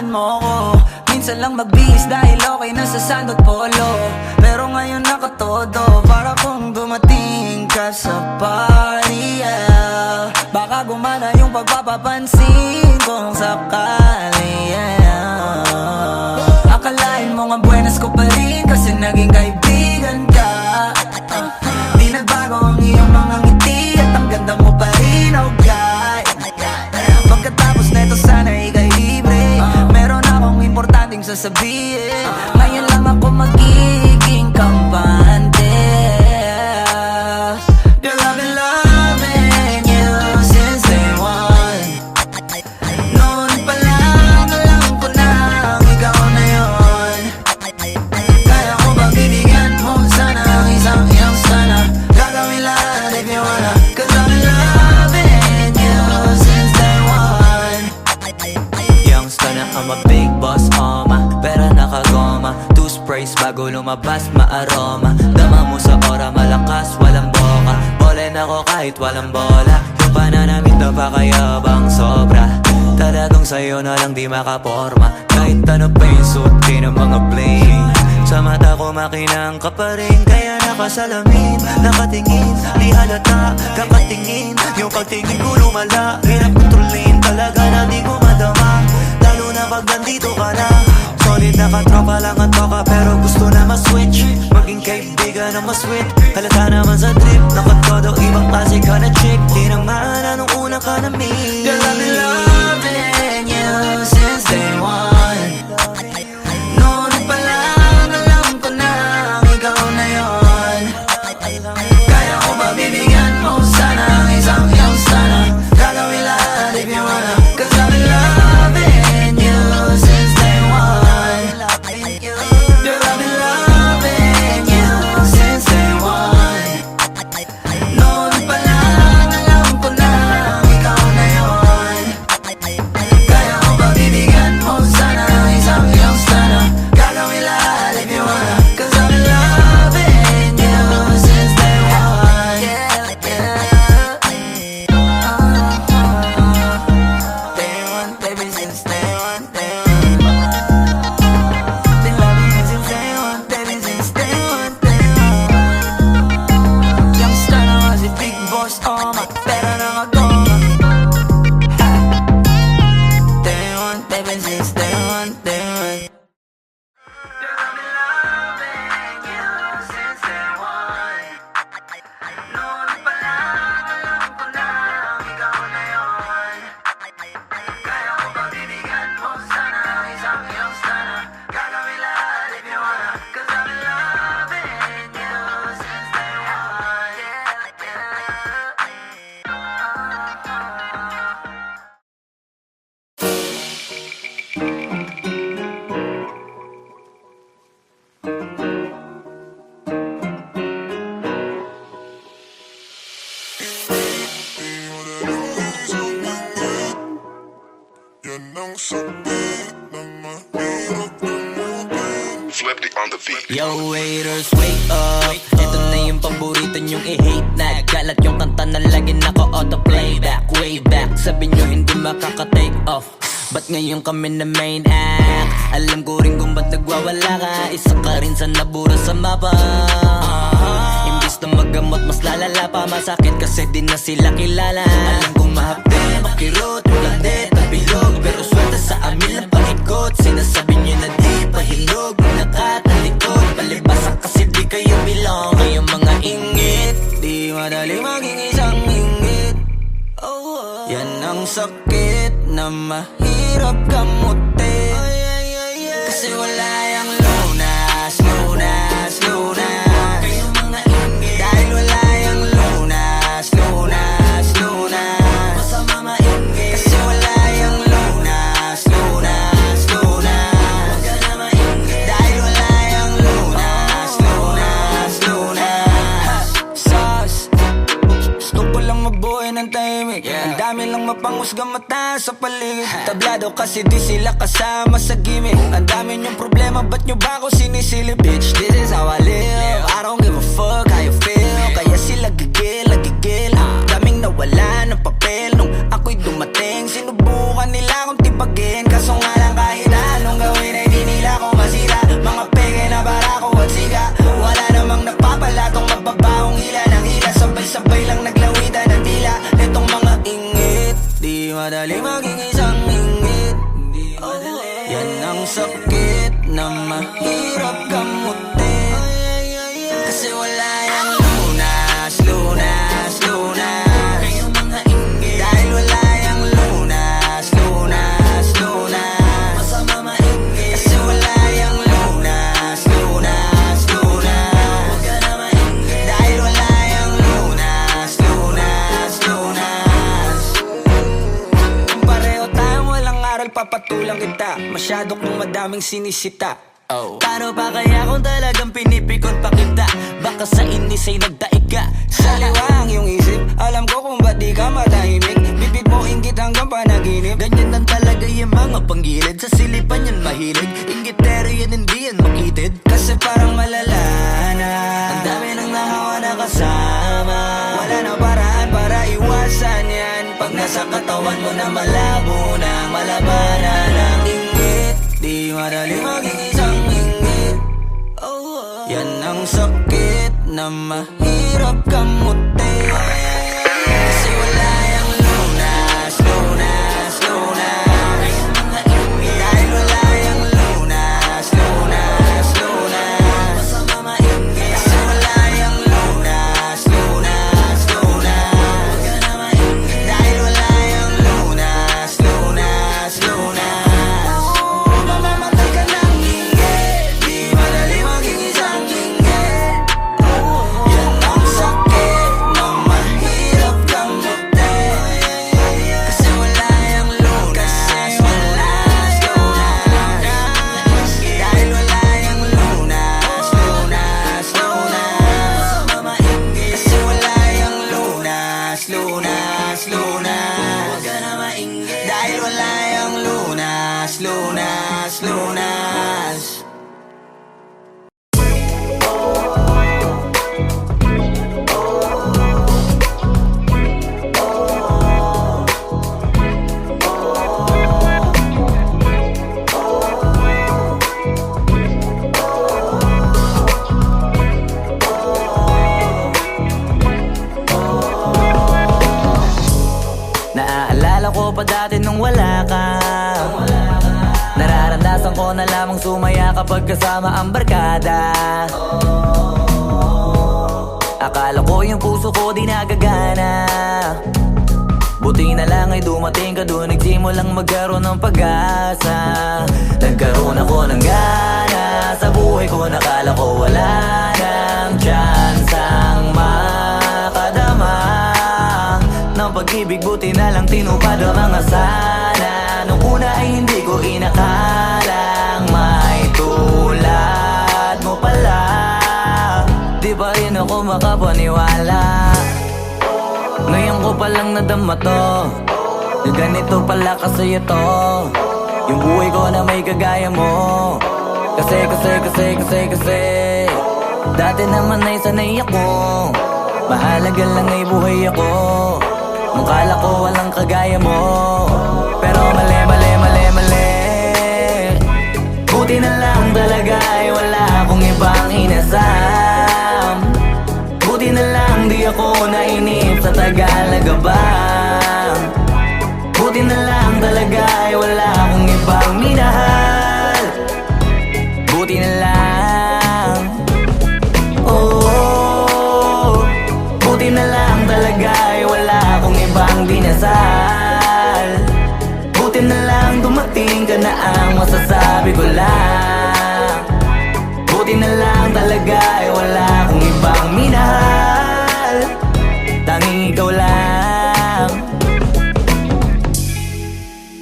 Inasahan mo ko, minsan lang magbihis dahil okay na sa sandot polo. Pero ngayon nakatodo, para kung dumating ka sa party, yeah. Baka gumana yung pagpapapansin kung sakali, yeah. Akalain mo nga buenas ko pa rin kasi naging kaibigan ka. Di nagbago ang iyong mga ngiti at ang ganda mo pa rin, oh God. Pagkatapos neto sana ika'y libre, meron akong importanteng sasabihin. Ngayon lang ako magiging kampante. Girl, I've been loving you since day one. Noon pa lang alam ko na ikaw na yun. Kaya ko ba bibigyan mo sana ang isang iyong sana? Gagawin lahat if you wanna, 'cause I've been loving you since day one. Youngster na I'm a big boss, pera nakagoma. Two sprays bago lumabas, maaroma. Dama mo sa ora, malakas, walang boka. Bolen ako kahit walang bola. Yung pananamit na pakayabang sobra. Talagang sa'yo na lang di makaporma. Kahit ano pa yung suot ng mga bling. Sa mata ko makinang ka pa rin, kaya nakasalamin, nakatingin, di halata, kakatingin. Yung pagtingin ko lumala, hirap kontrolin, talaga na di ko madama. Lalo na pag nandito ka na. Solid na katropa lang ang toka, pero gusto na ma-switch, maging kaibigan na ma-sweet. Halata naman sa trip, nakatodo, ibang klase ka na chick. Di naman anong una ka na meet. Girl, I've been loving you since day one. Noon pa lang alam ko na ikaw na yun. Kaya ko ba bibigyan mo sana ang isang iyong sana? Gagawin lahat if you wanna, 'cause I've been loving you since day one. Girl, I've been loving you since day one. Noon pa lang alam ko na ikaw na yun. Kaya ko ba bibigyan mo sana ang isang iyong sana? Gagawin lahat if you wanna, 'cause I've been loving you since day one. Day one, baby, since day one, day one. Been loving you since day one, baby, since day one, day one. Youngster na nga si Big Boss, pera na kagoma. Day one, baby, since day one, day one. Girl, I've been loving you since day one. Noon pa lang alam ko na ikaw na yun. Kaya ko ba bibigyan mo sana ang isang iyong sana? Gagawin lahat if you wanna, 'cause I've been loving you since day one. Yan ang sakit ng mahirap ng mutin. Flippy on the beat. Yo waiters, wake up. Ito na yung paborito nyong i-hate na. Galat yung kanta na lagi naka-auto-playback. Way back, sabi nyo hindi makaka-take off. Ba't ngayon kami na main act? Alam ko rin kung ba't nagwawala ka. Isa ka rin sa nabura sa mapa. Imbis na magamot, mas lalala pa. Masakit kasi di na sila kilala. Alam kong mahapde, makirot, ulande, tabilog. Pero swerte sa amin lang paikot. Sinasabi nyo na di pahilog. Nakatalikod, palibasa kasi di kayo bilong. Ngayong mga ingit, di madali maging isang ingit. Yan ang sakit na mahirap kamutin. Kasi wala yung lunas, lunas, lunas. Kayong mga ingit, dahil wala yung lunas, lunas, lunas. Masama maingit, kasi wala yung lunas, lunas, lunas. Huwag ka na maingit, dahil wala yung lunas, lunas, lunas. Sus, gusto ko lang mabuhay ng tahimik. Ang dami lang mapanghusgang mata sa paligid. Tablado kasi di sila kasama sa gimmick. Ang dami niyong problema, ba't nyo ba ako sinisilip? Bitch, this is how I live. I don't give a fuck how you feel. Kaya sila gigil, gigil. Daming nawala ng papel nung ako'y dumating. Sinubukan nila akong tipagin, kaso nga lang kahit sakit na mahirap gamutin. Kasi wala yung lunas, lunas, lunas. Kayong mga inggit. Dahil wala yung lunas, lunas, lunas. Masama mainggit. Kasi wala yung lunas, lunas, lunas. Huwag ka na mainggit. Dahil wala yung lunas, lunas, lunas. Kung pareho tayong walang aral, papatulang kita. Masyado kong madaming sinisita. Paano pa kaya kung talagang pinipikon pa kita? Baka sa inis ay nagdaig ka. Saliwang yung isip, alam ko kung ba't di ka matahimik. Bibig mo inggit hanggang panaginip. Ganyan lang talaga yung mga panggilid. Sa silipan yan mahilig. Inggitero yan, hindi yan makitid. Kasi parang malala na ang dami nang nahawa na kasama. Wala na paraan para iwasan yan. Pag nasa katawan mo na malabo na malabanan ng inggit. Di madali maging isang inggit. Yan ang sakit na mahirap gamutin. Kasi wala yung lunas, lunas, lunas. Dahil wala yung lunas, lunas, lunas. Masama mainggit. Kasi wala yung lunas, lunas, lunas. Huwag ka na mainggit. Dahil wala yung lunas, lunas, lunas. Mamamatay ka ng inggit. Di madali maging isang inggit. Yan ang sakit na mahirap gamutin. Kasi wala yung lunas, lunas, lunas. Dahil wala yung lunas, lunas, lunas. Masama mainggit. Kasi wala yung lunas, lunas, lunas. Huwag ka na mainggit. Dahil wala yung lunas, lunas, lunas. Naaalala ko pa dati nung wala ka. Nararamdasan ko na lamang sumaya kapag kasama ang barkada. Akala ko yung puso ko di nagagana. Buti na lang ay dumating ka doon, nagsimulang magkaroon ng pag-asa. Nagkaroon ako ng gana sa buhay ko, nakala ko wala nang chance ang makadama ng pag-ibig. Buti na lang tinupad ang mga sana. Nung una ay hindi ko inakalang may tulad mo pala. Di ba rin ako makapaniwala? Ngayon ko palang nadama to, na ganito pala kasi ito yung buhay ko na may kagaya mo. Kasi dati naman ay sanay ako, mahalaga lang ay buhay ako. Nung kala ko walang kagaya mo, pero mali. Buti na lang talaga ay wala akong ibang inasam. Buti na lang di ako nainip sa Tagalaga ba. Buti na lang talaga ay wala akong ibang minahal. Buti na lang. Oh, buti na lang talaga ay wala akong ibang dinasal. Buti na lang dumating ka na ang masasabi ko lang. Buti na lang talaga ay wala akong ibang minahal. Tanging ikaw lang.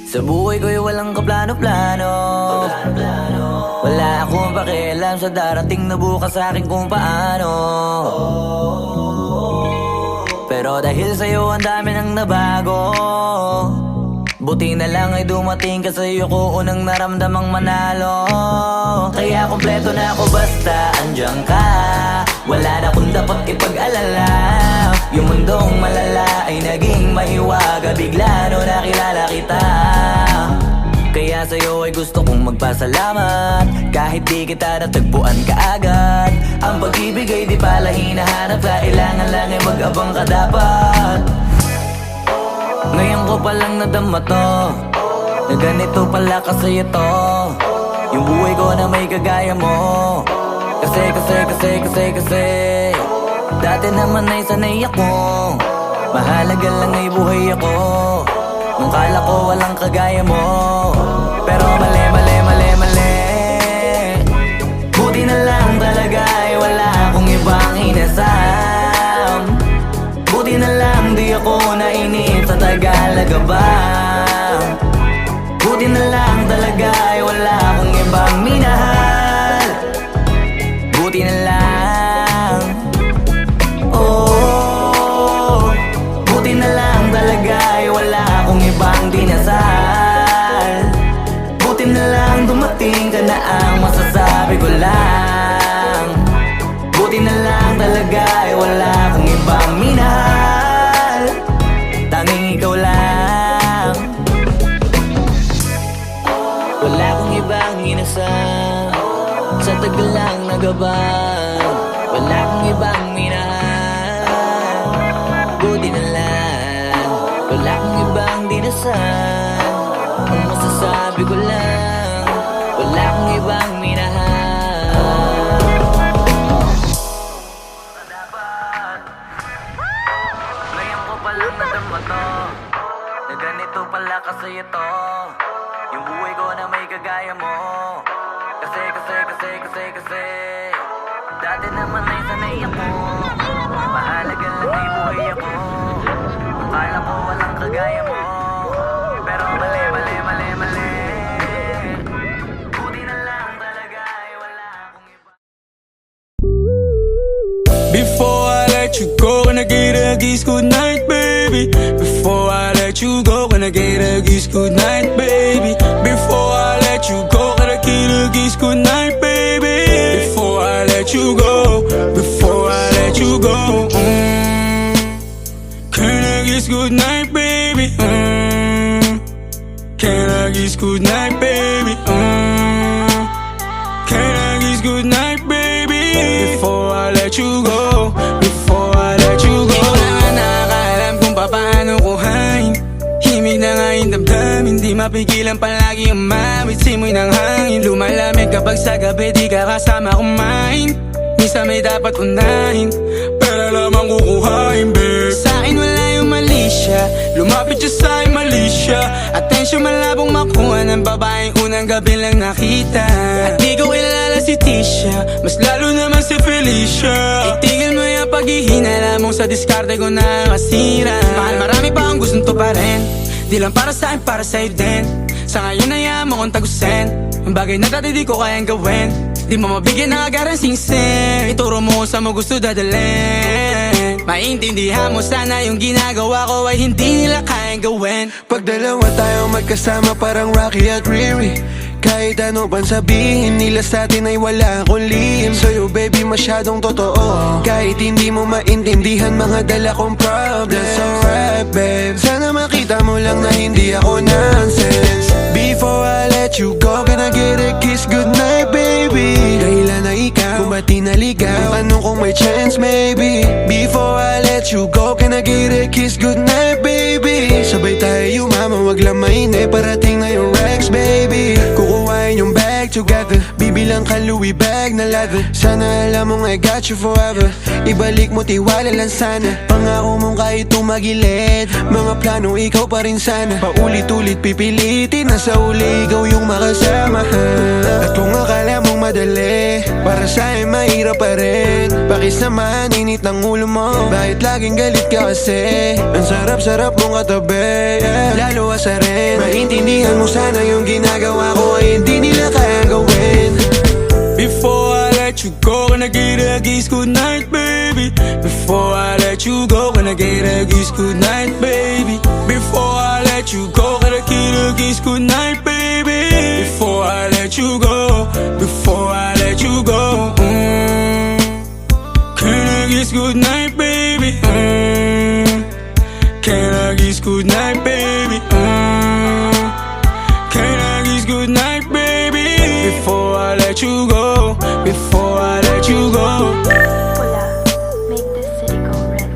Sa buhay ko'y walang kaplano-plano. Wala akong pakialam sa darating na bukas sa akin kung paano. Pero dahil sa'yo ang dami nang nabago. Buti na lang ay dumating ka, sa'yo ko unang naramdamang manalo. Kaya kompleto na ako basta andyan ka. Wala na kung dapat ipag-alala. Yung mundong malala ay naging mahiwaga bigla no nakilala kita. Kaya sa'yo ay gusto kong magpasalamat. Kahit di kita natagpuan kaagad. Ang pag-ibig ay di pala hinahanap. Kailangan lang ay mag-abang ka dapat. Ngayon ko palang nadama to, na ganito pala kasi ito yung buhay ko na may kagaya mo. Kasi dati naman ay sanay ako, mahalaga lang ay buhay ako. Nung kala ko walang kagaya mo, pero mali. Buti na lang talaga ay wala akong ibang inasam. Buti na lang di ako nainip sa Tagalaga ba. Buti na lang talaga ay wala akong ibang minahal. Buti na lang, oh. Buti na lang talaga ay wala akong ibang dinasal. Buti na lang dumating ka na ang masasabi ko lang. Buti na lang talaga ay wala akong ibang minahal. Tanging ikaw lang. Wala akong ibang inasal, sa tagal lang nagabang. Wala akong ibang minahal. Buti na lang, wala akong ibang dinasal. Ang masasabi ko lang, wala akong ibang minahal. Ngayon ko palang nadama to, na ganito pala kasi ito, yung buhay ko na may kagaya mo. Kasi dati naman ay sanay ako, mahalaga lang ay buhay ako. Akala ko walang kagaya mo, pero mali. Buti na lang talaga ay wala akong iba. Before I let you go, can I get a kiss good night, baby? Before I let you go, can I get a kiss good night, baby? Before I let you go, can I get a kiss good night, baby? Before I let you go, before I let you go, can I kiss good night, baby? Can I kiss good night, baby? Can I kiss good night, baby? Before I let you go, before I let you go. Di ko na nga nakakaalam kung paano kuhain. Himig na nga yung damdamin, di mapigilan palagi ang mamit. Simoy ng hangin, lumalamig kapag sa gabi di ka kasama kumain. Minsan may dapat unahin, pero lamang kukuhain, babe. Sa'kin wala yung mali siya, lumapit siya sa'kin mali siya. Atensyon malabong makuha ng babaeng unang gabi lang nakita. At di ko kilala si Tisha, mas lalo naman si Felicia. Itigil mo yung paghihinala mong sa diskarte ko na masira. Mahal, marami pa ang gustong to pa rin, di lang para sa'kin, para sa'yo din. Sa ngayon hayaan mo kong tagusin ang bagay na dati di ko kayang gawin. Di mo mabigyan ng agarang singsing, ituro mo kung saan mo gusto dadalhin. Maintindihan mo sana yung ginagawa ko ay hindi nila kayang gawin. Pag dalawa tayo magkasama parang Rocky at Riri, kahit ano bang sabihin nila sa'tin ay wala akong lihim. Sa'yo baby masyadong totoo, kahit hindi mo maintindihan mga dala kong problems. That's alright babe, sana makita mo lang na hindi ako nonsense. Before I let you go, can I get a kiss goodnight baby? Kailan na ikaw, kung ba't di naligaw? Tanong kung may chance maybe. Before I let you go, can I get a kiss goodnight baby? Sabay tayo yumama, wag lang mainip, parating na yung Rex baby. Kukuhain yung bag together, bibilang ka Louis bag na leather. Sana alam mong I got you forever, ibalik mo tiwala lang sana. Pangako mong kahit tumagilid, mga plano ikaw pa rin sana. Paulit-ulit pipilitin na sa uli ikaw yung makasama. At kung akala mong madali, para sa'yo mahirap pa rin. Bakit naman init ng ulo mo, bakit laging galit ka kasi? Ang sarap-sarap mong katabi, yeah. Lalo asarin, maintindihan mo sana yung ginagawa ko ay hindi nila kayang gawin. Before I let you go, can I get a kiss good night, baby? Before I let you go, can I get a kiss good night, baby? Before I let you go, can I get a kiss good night, baby? Before I let you go, before I let you go, can I kiss good night, baby? Can I kiss good night, baby? Can I kiss good night, baby? Before I let you go, before I let you go. Hola, make this city go red.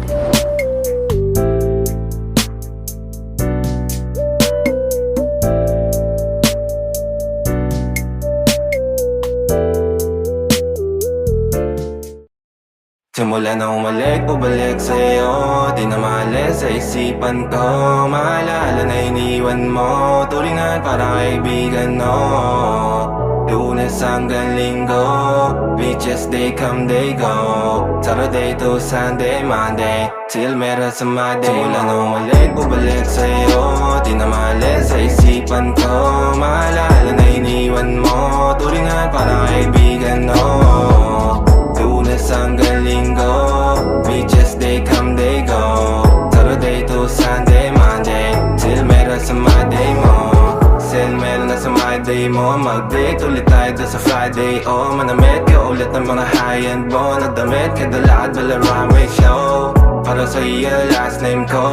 Simula na umalik, pabalik sa'yo Di na maalis sa isipan ko Maalala na iniwan mo Turingan parang kaibigan, no Lunes hanggang Linggo Beaches, they come, they go Saturday to Sunday, Monday Till meron sa Monday Simula na umalik, pabalik sa'yo Di na maalis sa isipan ko Maalala na iniwan mo Turingan parang kaibigan, no Lunes hanggang Linggo Beaches, they come, they go Saturday to Sunday, Monday Till meron sa Monday mo Till meron na sa Monday mo Mag-date ulit tayo doon sa Friday Oh, manamit ka ulit ng mga high-end mo Nagdamit ka dala at bala runway show Para sa iyo last name ko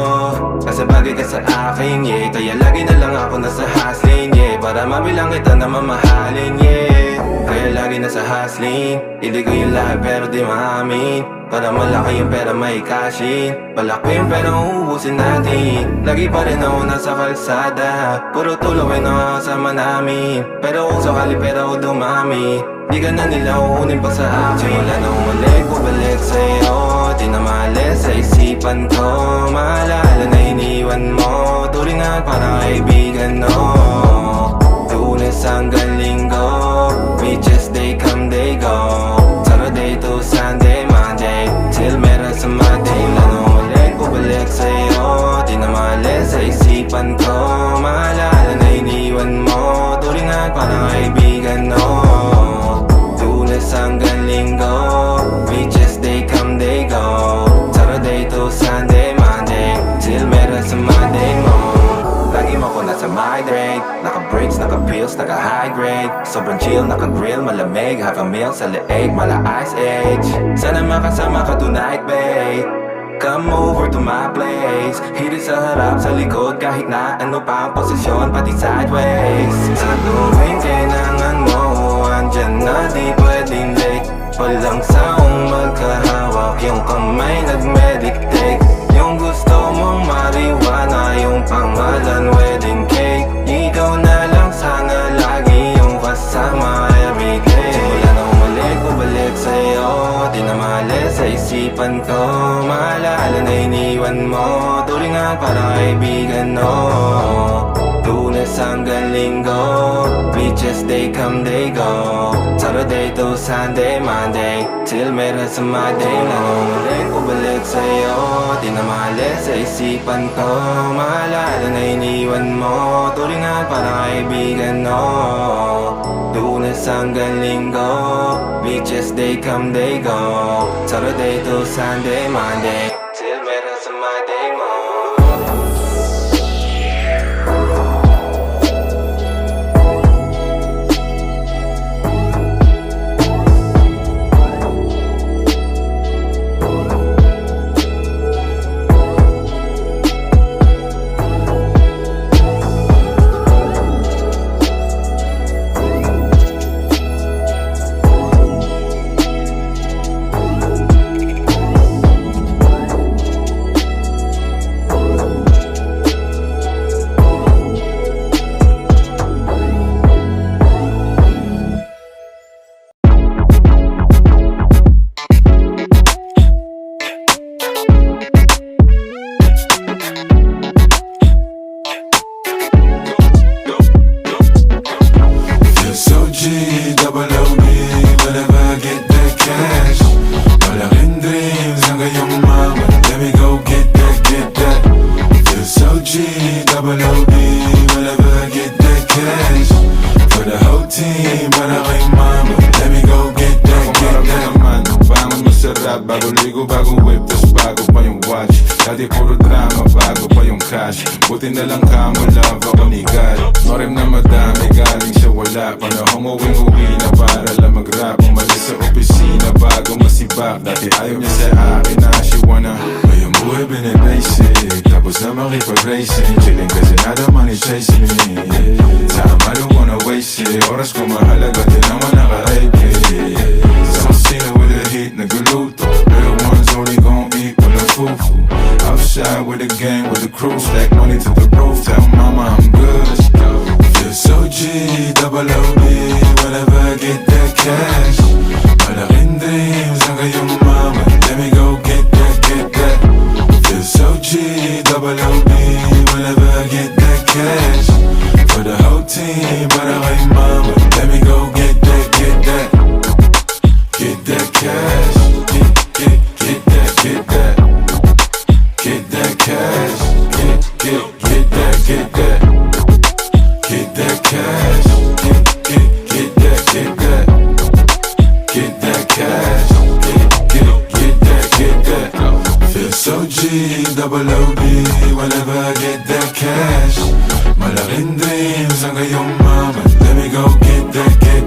Kasi bagay ka sa akin, yeah Kaya lagi na lang ako nasa hustling, yeah Para mabilang kita na mamahalin, yeah Kaya lagi nasa hustling Hindi ko yung lahat pero di maamin Para malaki yung pera may cashin Palaki yung pera uubusin natin Lagi pa rin ako nasa kalsada Puro tulong ay nakakasama namin Pero kung sakali pera ko dumami Di ka na nila uunin pa sa akin Simula na umalik, bubalik sa'yo Di na maalis sa isipan ko Maalala na iniwan mo Turingan parang kaibigan, no Lunes hanggang Linggo Beaches, they come, they go Saturday to Sunday, Monday Till meron sa Monday Lalo ulit, bubalik sa'yo Di na maalis sa isipan ko Maalala na iniwan mo Turingan parang kaibigan, no Lunes hanggang Linggo Beaches, they come, they go Saturday to Sunday, Monday Till meron sa Monday mo Lagi mo ko nasa migrate Naka-breaks, naka-pills, naka-high grade Sobrang chill, naka-grill, malamig Half a meal sa leeg, mala ice age Sana makasama ka tonight, babe Come over to my place Hirit sa harap, sa likod Kahit na ano pa ang posisyon Pati sideways Sa tuwing kailangan mo Andyan na di pwedeng late Walang saong magkahawak Yung kamay nag-meditate Yung gusto mong mariwana Yung pangalan wedding cake Ikaw na lang sana lagi Yung kasama everyday Simula na umalik, bubalik sa'yo Di na maalis sa isipan ko Maalala na iniwan mo Turingan parang kaibigan, no Lunes hanggang Linggo Beaches, they come, they go Saturday to Sunday, Monday Till meron sa Monday Lalo umalik, bubalik sa'yo Di na maalis sa isipan ko Maalala na iniwan mo Turingan parang kaibigan, no Lunes hanggang Linggo Beaches, they come, they go Saturday to Sunday, Monday Till meron sa Monday mo Bago ligo, bago whip, tas bago pa yung watch Dati puro drama, bago pa yung cash Buti na lang kamo, love ako ni God Norem na madami, galing sa wala Panahong uwing-uwi na para lang mag-rap Umalis sa opisina, bago masibak Dati ayaw niya sa akin na she wanna Ngayong buhay binibasic Tapos na makipag-racing Chilling kasi nada money chase me Tama, don't wanna waste it Oras ko mahalaga, di naman naka-IP Sa kusina with the heat, naguluto Real ones only gon' eat when I'm fufu Outside with the gang, with the crew Stack money to the roof, tell mama I'm good, let's go Feel so G, double OB Whenever I get that cash Malaking dreams, hanggang yung mama Let me mama. Let me go get that, get that. Get that cash. Get that, get that. Get that cash. Get that, get that. Get that cash. Get that, get that. Get that cash. Get that. Feel so G, double OD whenever I get that cash. Malaking dreams ang iyong mama. Let me go get that, get